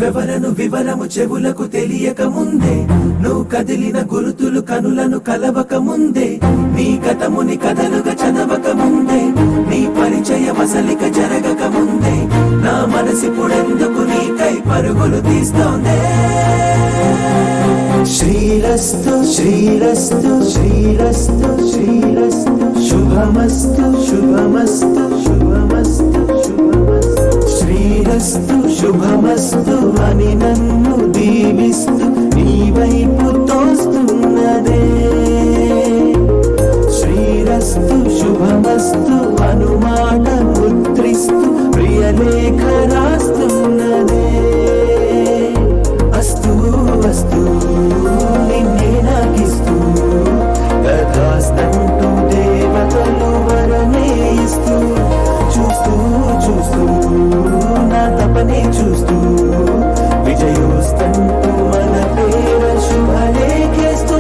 నువ్వెవరను వివరము చెవులకు తెలియక ముందే, నువ్వు కదిలిన గురుతులు కనులను కలవక ముందే, నీ గతముని కథలుగా చదవక ముందే, నీ పరిచయం అసలిక జరగక ముందే, నా మనసిపుడెందుకు నీకై పరుగులు తీస్తోందే. శ్రీరస్తు శ్రీరస్తు శ్రీరస్తు శ్రీరస్తు శుభమస్తు శుభమస్తు శుభమస్తు శుభమస్తు శ్రీరస్తు శుభమస్తు అని నన్ను దీవిస్తూ నీ వైపు తోస్తున్నదే. శ్రీరస్తు శుభమస్తు అనుమాట ముద్రిస్తూ ప్రియలేఖ రాస్తున్నదే. అస్తు అస్తు నిన్నే నాకిస్తూ తథాస్తంటూ దేవతలు వరమే ఇస్తూ, చూస్తూ చూస్తూ నా తపనే చూస్తూ విజయోస్తంటూ మన పేర శుభలేఖేస్తూ.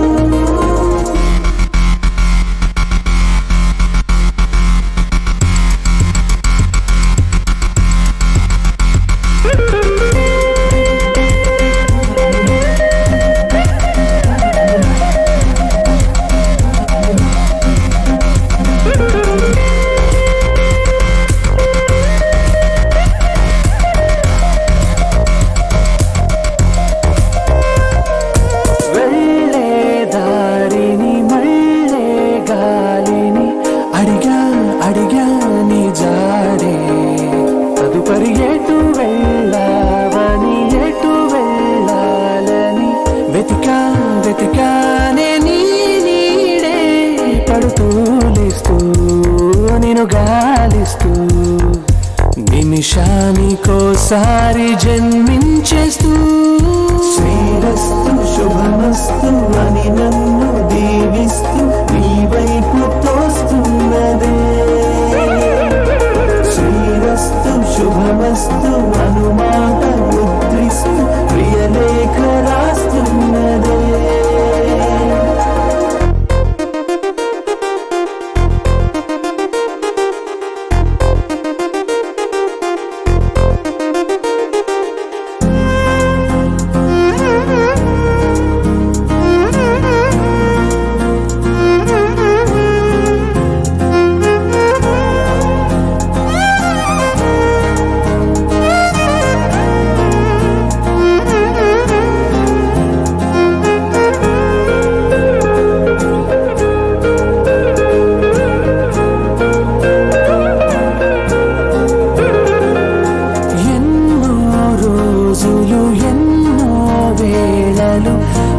ఎటు వెళ్ళావని ఎటు వెళ్ళాలని వెతికా వెతికానే నీ నీడే పడుతూ లేస్తూ నేను గాలిస్తూ నిమిషానికోసారి జన్మించేస్తూ. శ్రీరస్తు శుభమస్తు అని నన్ను దీవిస్తూ నీ వైపు తోస్తున్నదే. శ్రీరస్తు శుభమస్తు అనుమాట ముద్రిస్తూ ప్రియలేఖ రాస్తున్నదే.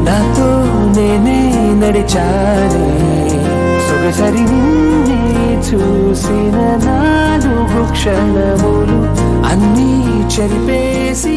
నాతో నేనే నడిచానే సొగసరి నిన్నే చూసిన 4 క్షణములు అన్నీ చెరిపేసి